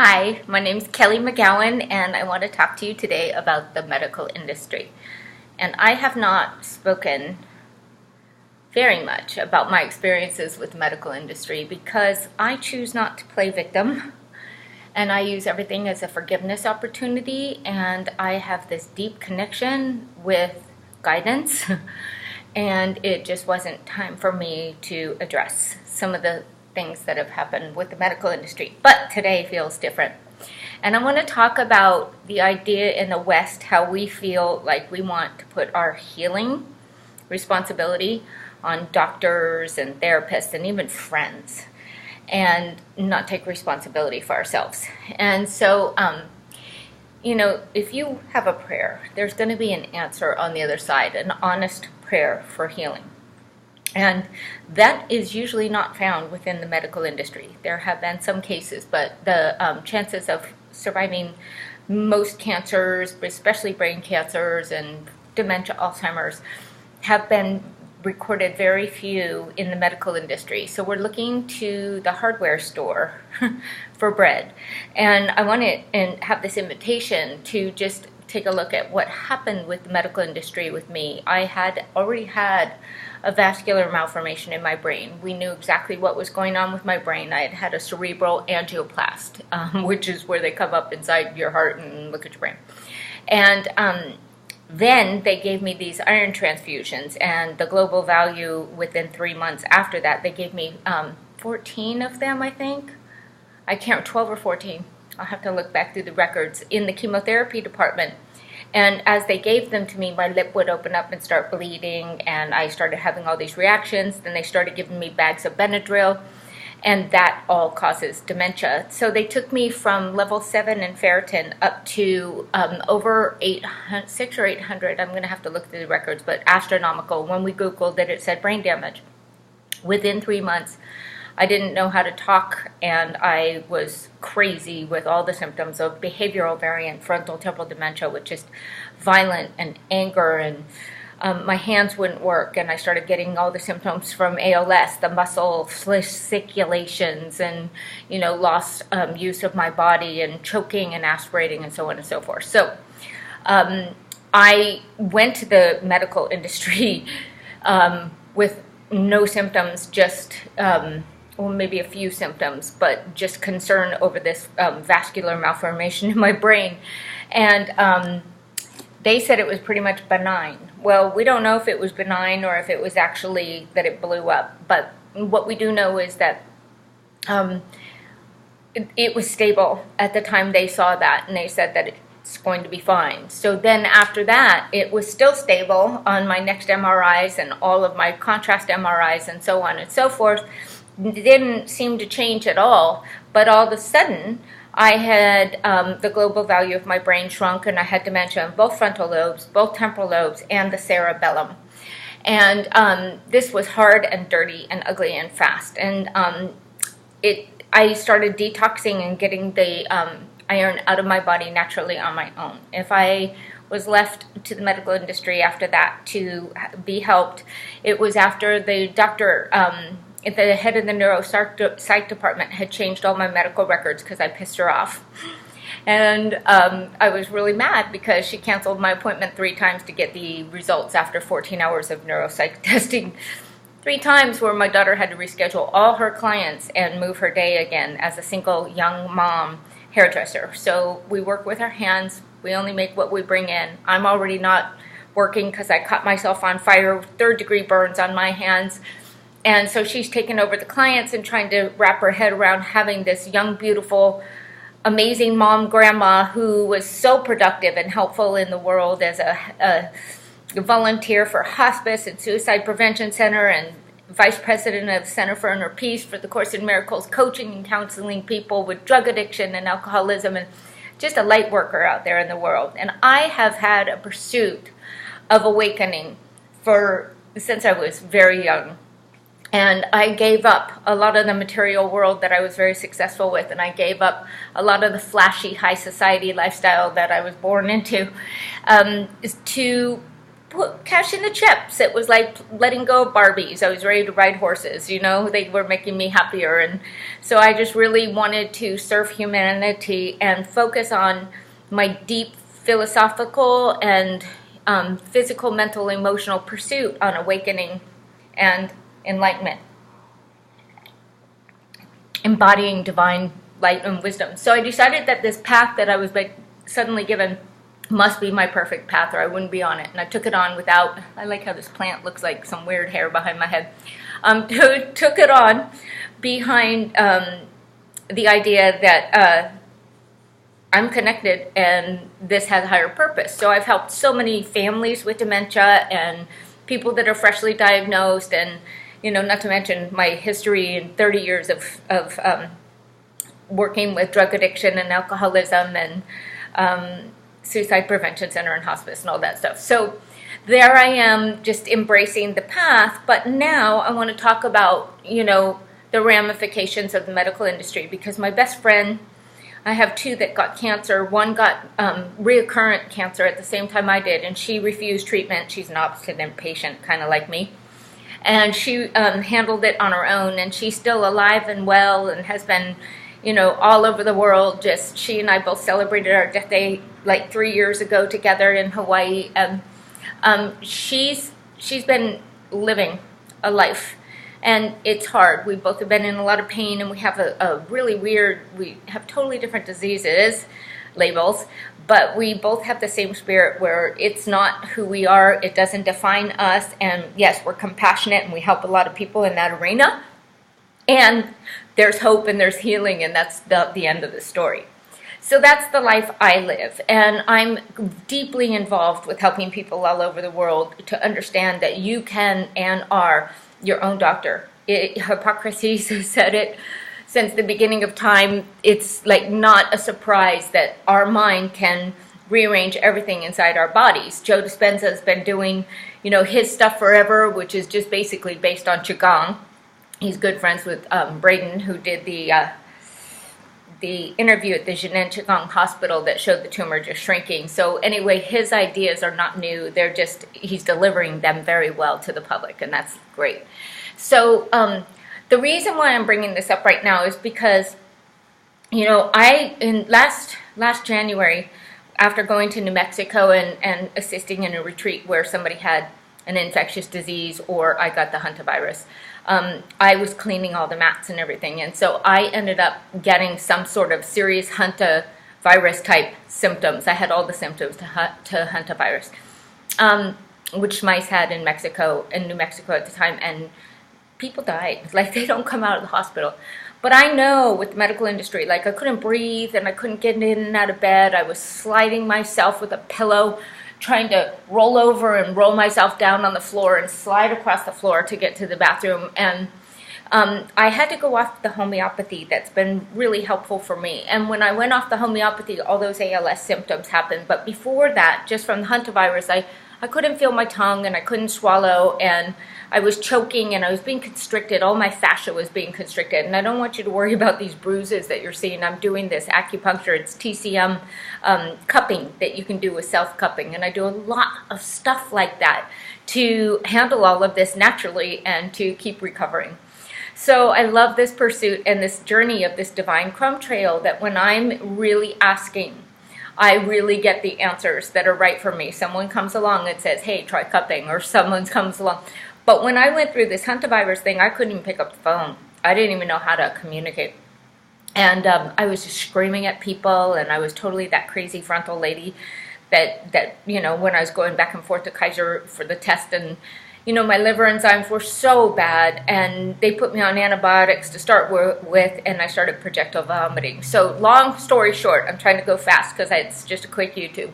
Hi, my name is Kelly McGowan, and I want to talk to you today about the medical industry. And I have not spoken very much about my experiences with the medical industry because I choose not to play victim, and I use everything as a forgiveness opportunity, and I have this deep connection with guidance, and it just wasn't time for me to address some of the things that have happened with the medical industry. But today feels different. And I want to talk about the idea in the West how we feel like we want to put our healing responsibility on doctors and therapists and even friends and not take responsibility for ourselves. And so, if you have a prayer, there's going to be an answer on the other side, an honest prayer for healing. And that is usually not found within the medical industry. There have been some cases, but the chances of surviving most cancers, especially brain cancers and dementia, Alzheimer's, have been recorded very few in the medical industry. So we're looking to the hardware store for bread. And I want to have this invitation to just take a look at what happened with the medical industry with me. I had already had a vascular malformation in my brain. We knew exactly what was going on with my brain. I had had a cerebral angioplast, which is where they come up inside your heart and look at your brain. And then they gave me these iron transfusions, and the global value within 3 months after that, they gave me 14 of them, I think. I can't, 12 or 14. I'll have to look back through the records in the chemotherapy department. And as they gave them to me, my lip would open up and start bleeding, and I started having all these reactions. Then they started giving me bags of Benadryl, and that all causes dementia. So they took me from level 7 in ferritin up to over 600 or 800. I'm going to have to look through the records, but astronomical. When we Googled it, it said brain damage. Within 3 months, I didn't know how to talk, and I was crazy with all the symptoms of behavioral variant frontal temporal dementia, with just violent and anger, and my hands wouldn't work, and I started getting all the symptoms from ALS, the muscle fasciculations, and lost use of my body, and choking and aspirating, and so on and so forth. So I went to the medical industry with no symptoms, just maybe a few symptoms, but just concern over this vascular malformation in my brain. And they said it was pretty much benign. Well, we don't know if it was benign or if it was actually that it blew up. But what we do know is that it was stable at the time they saw that, and they said that it's going to be fine. So then after that, it was still stable on my next MRIs and all of my contrast MRIs and so on and so forth. It didn't seem to change at all, but all of a sudden I had the global value of my brain shrunk, and I had dementia in both frontal lobes, both temporal lobes, and the cerebellum. And this was hard and dirty and ugly and fast. And I started detoxing and getting the iron out of my body naturally on my own. If I was left to the medical industry after that to be helped, it was after the doctor, the head of the neuropsych department, had changed all my medical records because I pissed her off. And I was really mad because she canceled my appointment 3 times to get the results after 14 hours of neuropsych testing. 3 times where my daughter had to reschedule all her clients and move her day again as a single young mom hairdresser. So we work with our hands. We only make what we bring in. I'm already not working because I caught myself on fire, 3rd-degree burns on my hands. And so she's taken over the clients and trying to wrap her head around having this young, beautiful, amazing mom, grandma, who was so productive and helpful in the world as a volunteer for hospice and suicide prevention center, and vice president of the Center for Inner Peace for the Course in Miracles, coaching and counseling people with drug addiction and alcoholism, and just a light worker out there in the world. And I have had a pursuit of awakening since I was very young. And I gave up a lot of the material world that I was very successful with, and I gave up a lot of the flashy high society lifestyle that I was born into to put cash in the chips. It was like letting go of Barbies. I was ready to ride horses, they were making me happier. And so I just really wanted to serve humanity and focus on my deep philosophical and physical, mental, emotional pursuit on awakening and enlightenment, embodying divine light and wisdom. So I decided that this path that I was suddenly given must be my perfect path, or I wouldn't be on it. And I took it on without, I like how this plant looks like some weird hair behind my head. Took it on behind the idea that I'm connected and this has a higher purpose. So I've helped so many families with dementia and people that are freshly diagnosed, and not to mention my history and 30 years of working with drug addiction and alcoholism and suicide prevention center and hospice and all that stuff. So there I am, just embracing the path. But now I want to talk about the ramifications of the medical industry, because my best friend, I have two that got cancer. One got reoccurrent cancer at the same time I did, and she refused treatment. She's an obstinate patient, kind of like me. And she handled it on her own, and she's still alive and well and has been, all over the world. Just she and I both celebrated our death day like 3 years ago together in Hawaii. And she's been living a life. And it's hard. We both have been in a lot of pain, and we have a really weird, we have totally different diseases, labels, but we both have the same spirit where it's not who we are, it doesn't define us, and yes, we're compassionate and we help a lot of people in that arena, and there's hope and there's healing, and that's the end of the story. So that's the life I live, and I'm deeply involved with helping people all over the world to understand that you can and are your own doctor. Hippocrates has said it since the beginning of time. It's like not a surprise that our mind can rearrange everything inside our bodies. Joe Dispenza's been doing, his stuff forever, which is just basically based on Qigong. He's good friends with Braden, who did the interview at the Jinan Qigong Hospital that showed the tumor just shrinking. So anyway, his ideas are not new. They're just, he's delivering them very well to the public, and that's great. So the reason why I'm bringing this up right now is because, last January, after going to New Mexico and assisting in a retreat where somebody had an infectious disease, or I got the Hantavirus, I was cleaning all the mats and everything, and so I ended up getting some sort of serious Hantavirus type symptoms. I had all the symptoms to Hantavirus, which mice had in New Mexico at the time, and people died. Like, they don't come out of the hospital. But I know with the medical industry, like, I couldn't breathe and I couldn't get in and out of bed. I was sliding myself with a pillow, trying to roll over and roll myself down on the floor and slide across the floor to get to the bathroom. And I had to go off the homeopathy. That's been really helpful for me. And when I went off the homeopathy, all those ALS symptoms happened. But before that, just from the Hantavirus, I couldn't feel my tongue and I couldn't swallow, and I was choking and I was being constricted. All my fascia was being constricted. And I don't want you to worry about these bruises that you're seeing. I'm doing this acupuncture. It's TCM cupping that you can do with self-cupping. And I do a lot of stuff like that to handle all of this naturally and to keep recovering. So I love this pursuit and this journey of this divine crumb trail, that when I'm really asking, I really get the answers that are right for me. Someone comes along and says, hey, try cupping, or someone comes along. But when I went through this Hantavirus thing, I couldn't even pick up the phone. I didn't even know how to communicate. And I was just screaming at people, and I was totally that crazy frontal lady that when I was going back and forth to Kaiser for the test, and my liver enzymes were so bad, and they put me on antibiotics to start with, and I started projectile vomiting. So long story short, I'm trying to go fast because it's just a quick YouTube.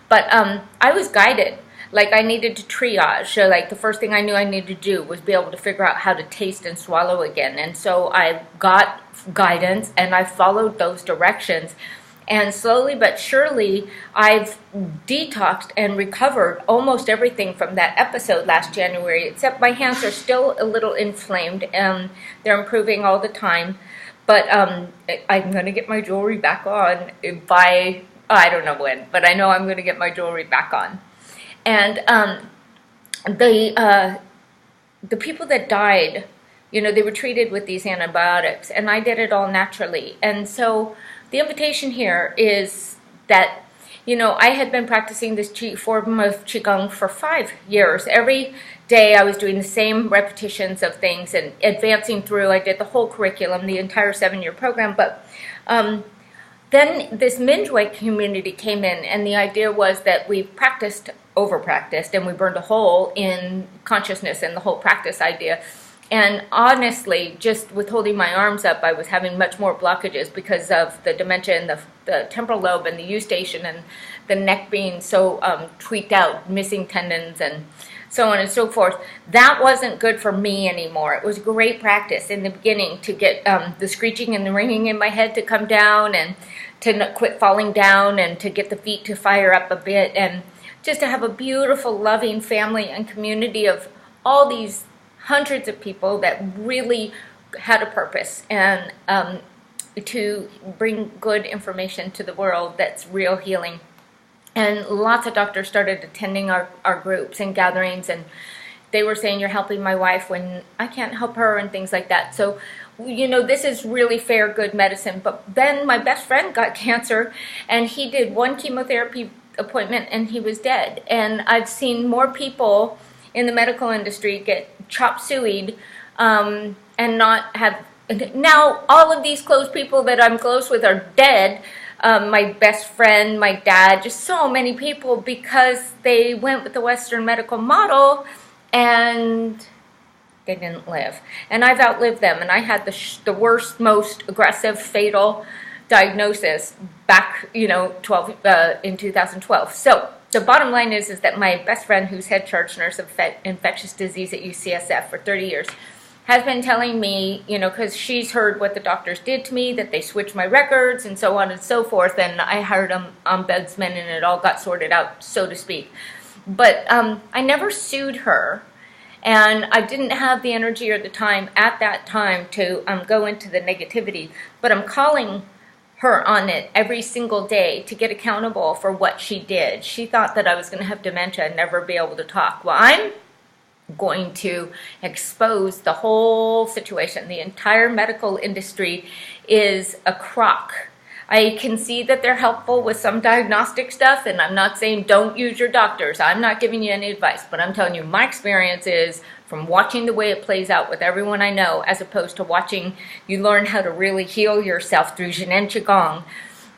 But I was guided. Like, I needed to triage. So, like, the first thing I knew I needed to do was be able to figure out how to taste and swallow again. And so I got guidance, and I followed those directions. And slowly but surely, I've detoxed and recovered almost everything from that episode last January, except my hands are still a little inflamed, and they're improving all the time. But I'm going to get my jewelry back on by, I don't know when, but I know I'm going to get my jewelry back on. And the people that died, they were treated with these antibiotics, and I did it all naturally. And so the invitation here is that, I had been practicing this form of Qigong for 5 years. Every day I was doing the same repetitions of things and advancing through. I did the whole curriculum, the entire 7-year program. But then this minge weight community came in, and the idea was that we over-practiced, and we burned a hole in consciousness and the whole practice idea. And honestly, just with holding my arms up, I was having much more blockages because of the dementia and the temporal lobe and the eustachian and the neck being so tweaked out, missing tendons and so on and so forth. That wasn't good for me anymore. It was great practice in the beginning to get the screeching and the ringing in my head to come down, and to quit falling down, and to get the feet to fire up a bit, and just to have a beautiful, loving family and community of all these hundreds of people that really had a purpose, and to bring good information to the world that's real healing. And lots of doctors started attending our groups and gatherings, and they were saying, you're helping my wife when I can't help her, and things like that. So, this is really fair, good medicine. But then my best friend got cancer, and he did one chemotherapy appointment, and he was dead. And I've seen more people in the medical industry get chop sueyed and not have. Now, all of these close people that I'm close with are dead. My best friend, my dad, just so many people, because they went with the Western medical model and they didn't live. And I've outlived them, and I had the worst, most aggressive, fatal diagnosis back, in 2012. So the bottom line is that my best friend, who's head charge nurse of infectious disease at UCSF for 30 years, has been telling me, because she's heard what the doctors did to me, that they switched my records and so on and so forth, and I hired an ombudsman, and it all got sorted out, so to speak. But I never sued her, and I didn't have the energy or the time at that time to go into the negativity, but I'm calling her on it every single day to get accountable for what she did. She thought that I was going to have dementia and never be able to talk. Well, I'm going to expose the whole situation. The entire medical industry is a crock. I can see that they're helpful with some diagnostic stuff, and I'm not saying don't use your doctors. I'm not giving you any advice, but I'm telling you my experience is from watching the way it plays out with everyone I know, as opposed to watching you learn how to really heal yourself through Yin and Qigong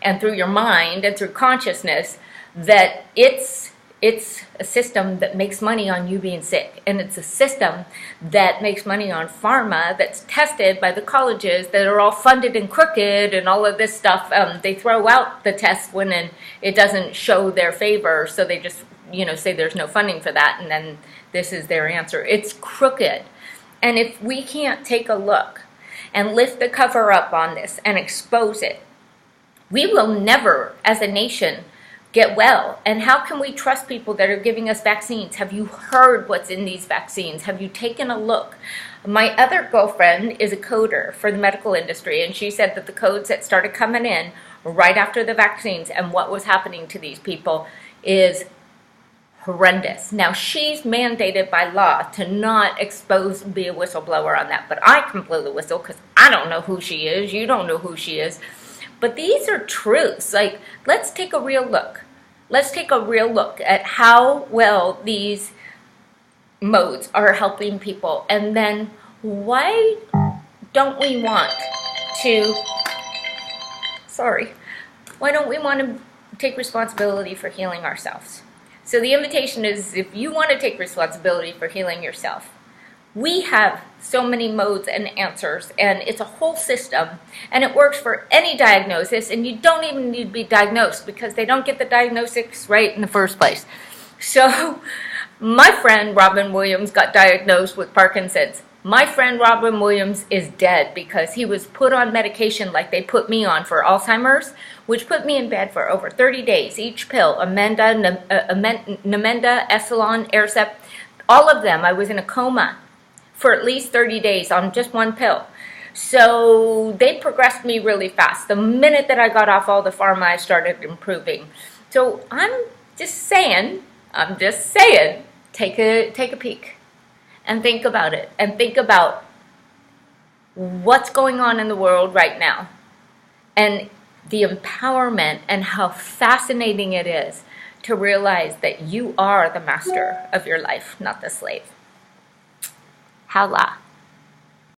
and through your mind and through consciousness, that it's a system that makes money on you being sick. And it's a system that makes money on pharma that's tested by the colleges that are all funded and crooked and all of this stuff. They throw out the test when it doesn't show their favor. So they just, say there's no funding for that. And then this is their answer. It's crooked. And if we can't take a look and lift the cover up on this and expose it, we will never, as a nation, get well. And how can we trust people that are giving us vaccines? Have you heard what's in these vaccines? Have you taken a look? My other girlfriend is a coder for the medical industry, and she said that the codes that started coming in right after the vaccines and what was happening to these people is horrendous. Now, she's mandated by law to not be a whistleblower on that, but I can blow the whistle because I don't know who she is. You don't know who she is. But these are truths. Like, let's take a real look. Let's take a real look at how well these modes are helping people. And then why don't we want to take responsibility for healing ourselves? So the invitation is, if you want to take responsibility for healing yourself, we have so many modes and answers, and it's a whole system, and it works for any diagnosis, and you don't even need to be diagnosed because they don't get the diagnosis right in the first place. So my friend Robin Williams got diagnosed with Parkinson's. My friend Robin Williams is dead because he was put on medication like they put me on for Alzheimer's, which put me in bed for over 30 days. Each pill, Namenda, Essilon, Aricept, all of them, I was in a coma for at least 30 days on just one pill. So they progressed me really fast. The minute that I got off all the pharma, I started improving. So I'm just saying, I'm just saying, take a peek and think about it, and think about what's going on in the world right now and the empowerment and how fascinating it is to realize that you are the master of your life, not the slave. Howla.